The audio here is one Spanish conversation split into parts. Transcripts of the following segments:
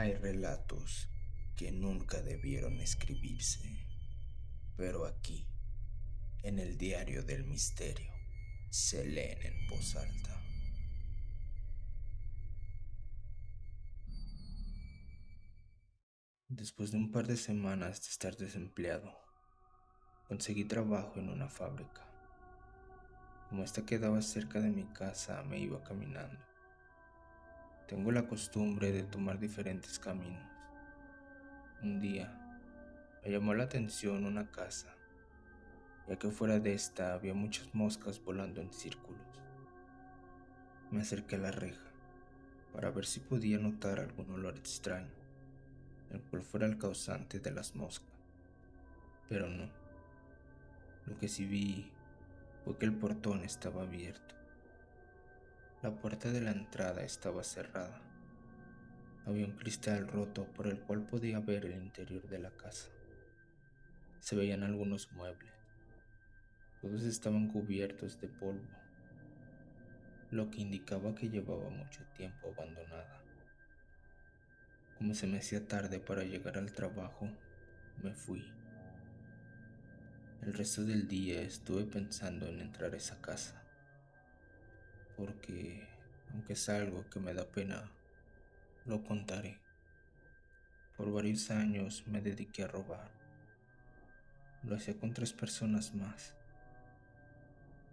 Hay relatos que nunca debieron escribirse, pero aquí, en el diario del misterio, se leen en voz alta. Después de un par de semanas de estar desempleado, conseguí trabajo en una fábrica. Como esta quedaba cerca de mi casa, me iba caminando. Tengo la costumbre de tomar diferentes caminos. Un día, me llamó la atención una casa, ya que fuera de esta había muchas moscas volando en círculos. Me acerqué a la reja para ver si podía notar algún olor extraño, el cual fuera el causante de las moscas, pero no. Lo que sí vi fue que el portón estaba abierto. La puerta de la entrada estaba cerrada. Había un cristal roto por el cual podía ver el interior de la casa. Se veían algunos muebles. Todos estaban cubiertos de polvo, lo que indicaba que llevaba mucho tiempo abandonada. Como se me hacía tarde para llegar al trabajo, me fui. El resto del día estuve pensando en entrar a esa casa, porque, aunque es algo que me da pena, lo contaré. Por varios años me dediqué a robar. Lo hacía con 3 personas más.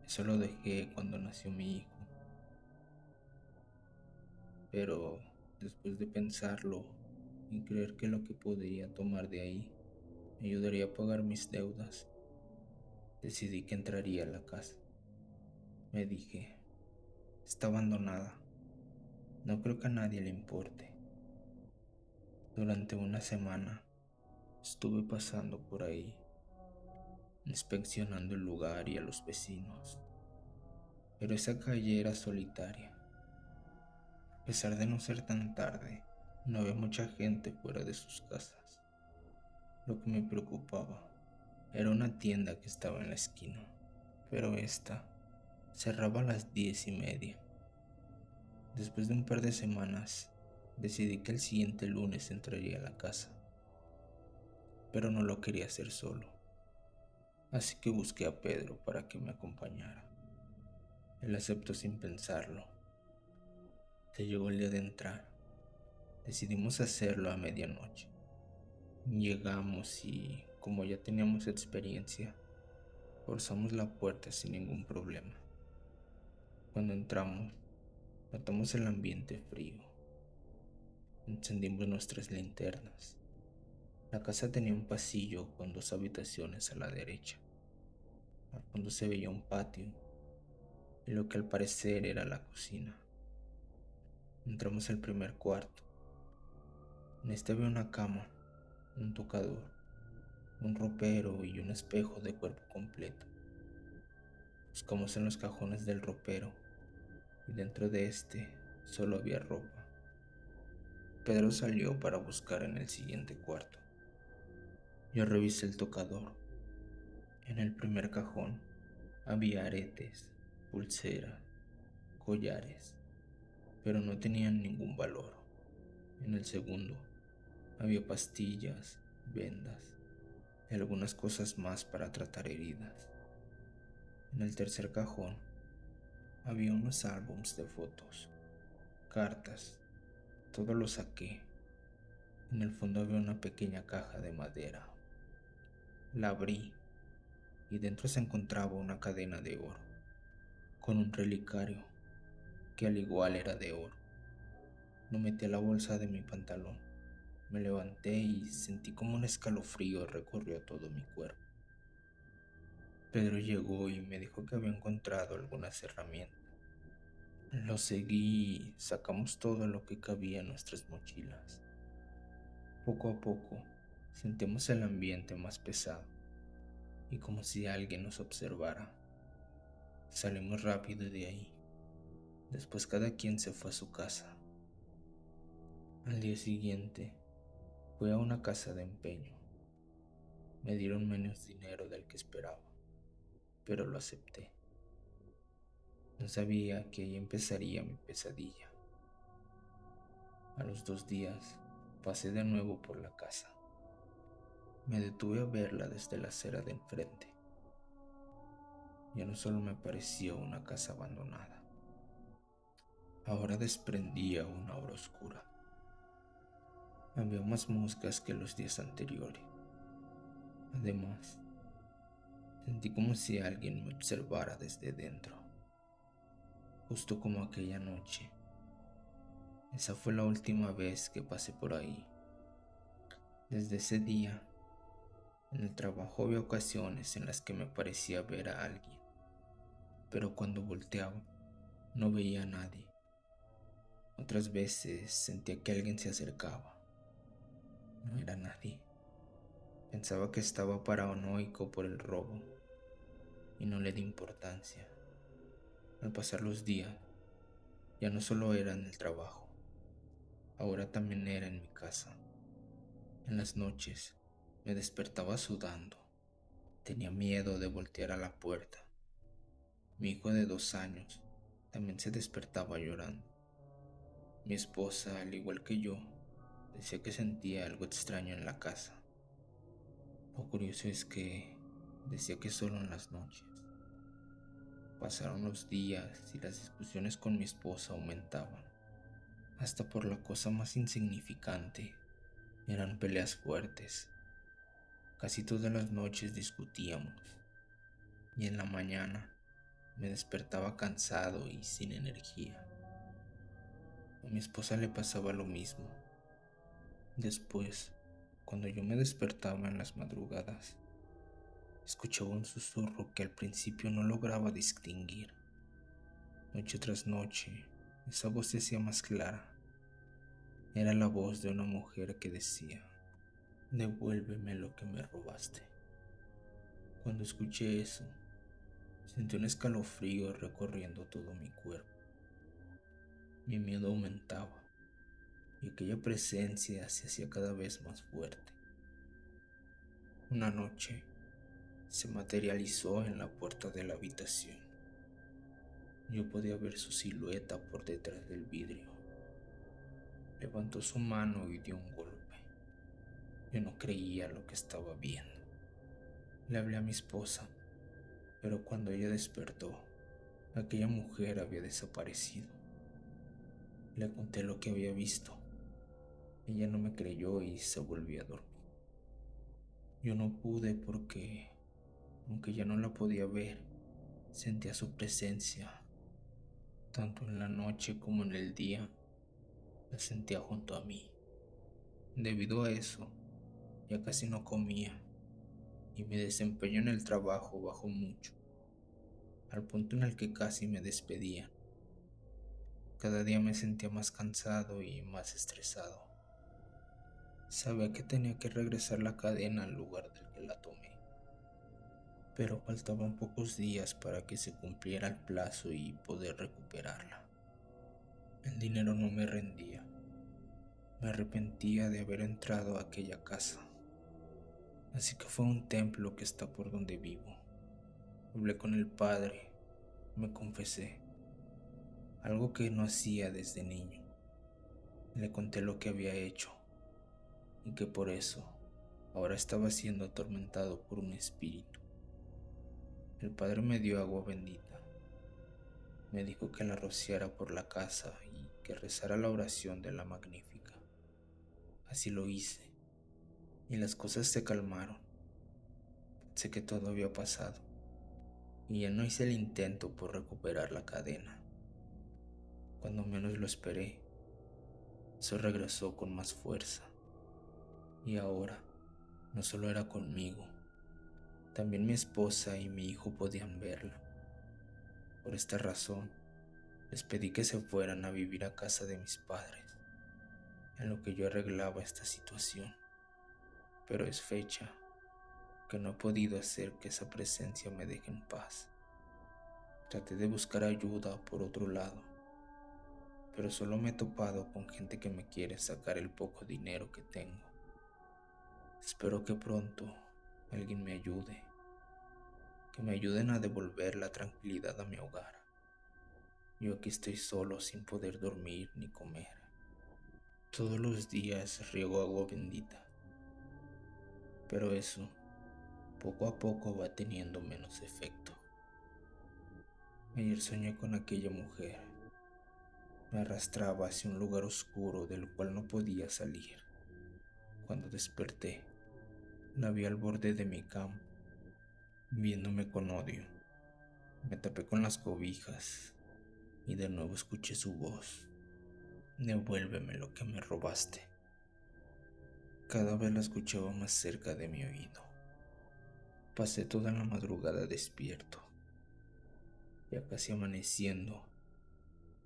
Eso lo dejé cuando nació mi hijo. Pero después de pensarlo y creer que lo que podría tomar de ahí me ayudaría a pagar mis deudas, decidí que entraría a la casa. Me dije, está abandonada. No creo que a nadie le importe. Durante una semana estuve pasando por ahí, inspeccionando el lugar y a los vecinos. Pero esa calle era solitaria. A pesar de no ser tan tarde, no había mucha gente fuera de sus casas. Lo que me preocupaba era una tienda que estaba en la esquina, pero esta cerraba a las 10:30. Después de un par de semanas, decidí que el siguiente lunes entraría a la casa, pero no lo quería hacer solo, así que busqué a Pedro para que me acompañara. Él aceptó sin pensarlo. Se llegó el día de entrar. Decidimos hacerlo a medianoche. Llegamos y, como ya teníamos experiencia, forzamos la puerta sin ningún problema. Cuando entramos, notamos el ambiente frío. Encendimos nuestras linternas. La casa tenía un pasillo con 2 habitaciones a la derecha. Al fondo se veía un patio y lo que al parecer era la cocina. Entramos al primer cuarto. En este había una cama, un tocador, un ropero y un espejo de cuerpo completo. Buscamos en los cajones del ropero y dentro de este solo había ropa. Pedro salió para buscar en el siguiente cuarto. Yo revisé el tocador. En el primer cajón había aretes, pulseras, collares, pero no tenían ningún valor. En el segundo había pastillas, vendas y algunas cosas más para tratar heridas. En el tercer cajón había unos álbums de fotos, cartas. Todo lo saqué. En el fondo había una pequeña caja de madera. La abrí y dentro se encontraba una cadena de oro con un relicario que al igual era de oro. Lo metí a la bolsa de mi pantalón. Me levanté y sentí como un escalofrío recorrió todo mi cuerpo. Pedro llegó y me dijo que había encontrado algunas herramientas. Lo seguí y sacamos todo lo que cabía en nuestras mochilas. Poco a poco sentimos el ambiente más pesado y como si alguien nos observara. Salimos rápido de ahí. Después cada quien se fue a su casa. Al día siguiente fui a una casa de empeño. Me dieron menos dinero del que esperaba, pero lo acepté. No sabía que ahí empezaría mi pesadilla. A los 2 días Pasé de nuevo por la casa. Me detuve a verla desde la acera de enfrente. Ya no solo me parecía una casa abandonada, ahora desprendía una aura oscura. Había más moscas que los días anteriores. Además, sentí como si alguien me observara desde dentro, justo como aquella noche. Esa fue la última vez que pasé por ahí. Desde ese día, en el trabajo había ocasiones en las que me parecía ver a alguien, pero cuando volteaba, no veía a nadie. Otras veces sentía que alguien se acercaba. No era nadie. Pensaba que estaba paranoico por el robo y no le di importancia. Al pasar los días, ya no solo era en el trabajo, ahora también era en mi casa. En las noches me despertaba sudando. Tenía miedo de voltear a la puerta. Mi hijo de 2 años también se despertaba llorando. Mi esposa, al igual que yo, decía que sentía algo extraño en la casa. Lo curioso es que decía que solo en las noches. Pasaron los días y las discusiones con mi esposa aumentaban. Hasta por la cosa más insignificante. Eran peleas fuertes. Casi todas las noches discutíamos. Y en la mañana me despertaba cansado y sin energía. A mi esposa le pasaba lo mismo. Después, cuando yo me despertaba en las madrugadas, escuchaba un susurro que al principio no lograba distinguir. Noche tras noche, esa voz se hacía más clara. Era la voz de una mujer que decía: devuélveme lo que me robaste. Cuando escuché eso, sentí un escalofrío recorriendo todo mi cuerpo. Mi miedo aumentaba y aquella presencia se hacía cada vez más fuerte. Una noche se materializó en la puerta de la habitación. Yo podía ver su silueta por detrás del vidrio. Levantó su mano y dio un golpe. Yo no creía lo que estaba viendo. Le hablé a mi esposa, pero cuando ella despertó, aquella mujer había desaparecido. Le conté lo que había visto. Ella no me creyó y se volvió a dormir. Yo no pude porque, aunque ya no la podía ver, sentía su presencia. Tanto en la noche como en el día, la sentía junto a mí. Debido a eso, ya casi no comía y mi desempeño en el trabajo bajó mucho, al punto en el que casi me despedían. Cada día me sentía más cansado y más estresado. Sabía que tenía que regresar la cadena al lugar del que la tomé, pero faltaban pocos días para que se cumpliera el plazo y poder recuperarla. El dinero no me rendía. Me arrepentía de haber entrado a aquella casa. Así que fue a un templo que está por donde vivo. Hablé con el padre, me confesé, algo que no hacía desde niño. Le conté lo que había hecho y que por eso ahora estaba siendo atormentado por un espíritu. El padre me dio agua bendita. Me dijo que la rociara por la casa y que rezara la oración de la Magnífica. Así lo hice y las cosas se calmaron. Pensé que todo había pasado y ya no hice el intento por recuperar la cadena. Cuando menos lo esperé, eso regresó con más fuerza. Y ahora no solo era conmigo, también mi esposa y mi hijo podían verla. Por esta razón, les pedí que se fueran a vivir a casa de mis padres, en lo que yo arreglaba esta situación. Pero es fecha que no he podido hacer que esa presencia me deje en paz. Traté de buscar ayuda por otro lado, pero solo me he topado con gente que me quiere sacar el poco dinero que tengo. Espero que pronto alguien me ayude, que me ayuden a devolver la tranquilidad a mi hogar. Yo aquí estoy solo sin poder dormir ni comer. Todos los días riego agua bendita, pero eso poco a poco va teniendo menos efecto. Ayer soñé con aquella mujer. Me arrastraba hacia un lugar oscuro del cual no podía salir. Cuando desperté, la vi al borde de mi cama, viéndome con odio. Me tapé con las cobijas y de nuevo escuché su voz. Devuélveme lo que me robaste. Cada vez la escuchaba más cerca de mi oído. Pasé toda la madrugada despierto. Ya casi amaneciendo,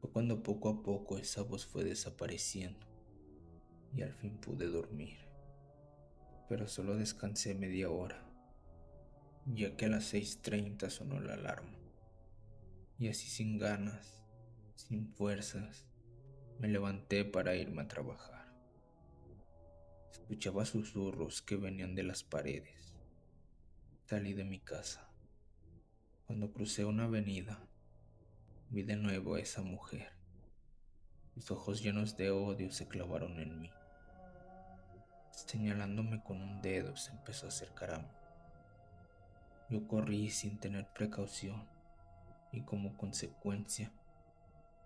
fue cuando poco a poco esa voz fue desapareciendo y al fin pude dormir. Pero solo descansé media hora, ya que a las 6:30 sonó la alarma. Y así sin ganas, sin fuerzas, me levanté para irme a trabajar. Escuchaba susurros que venían de las paredes. Salí de mi casa. Cuando crucé una avenida, vi de nuevo a esa mujer. Mis ojos llenos de odio se clavaron en mí. Señalándome con un dedo, se empezó a acercar a mí. Yo corrí sin tener precaución y como consecuencia,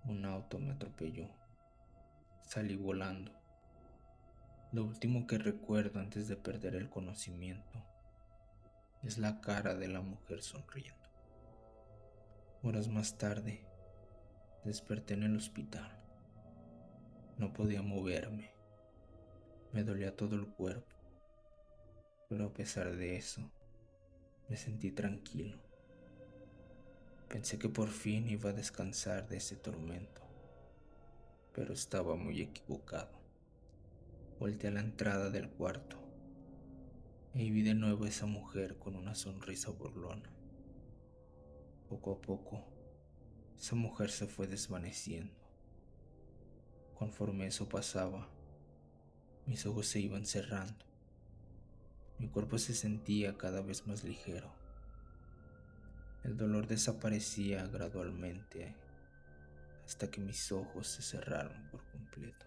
un auto me atropelló. Salí volando. Lo último que recuerdo antes de perder el conocimiento es la cara de la mujer sonriendo. Horas más tarde, desperté en el hospital. No podía moverme. Me dolía todo el cuerpo, pero a pesar de eso, me sentí tranquilo. Pensé que por fin iba a descansar de ese tormento, pero estaba muy equivocado. Volteé a la entrada del cuarto y vi de nuevo a esa mujer con una sonrisa burlona. Poco a poco, esa mujer se fue desvaneciendo. Conforme eso pasaba, mis ojos se iban cerrando. Mi cuerpo se sentía cada vez más ligero. El dolor desaparecía gradualmente hasta que mis ojos se cerraron por completo.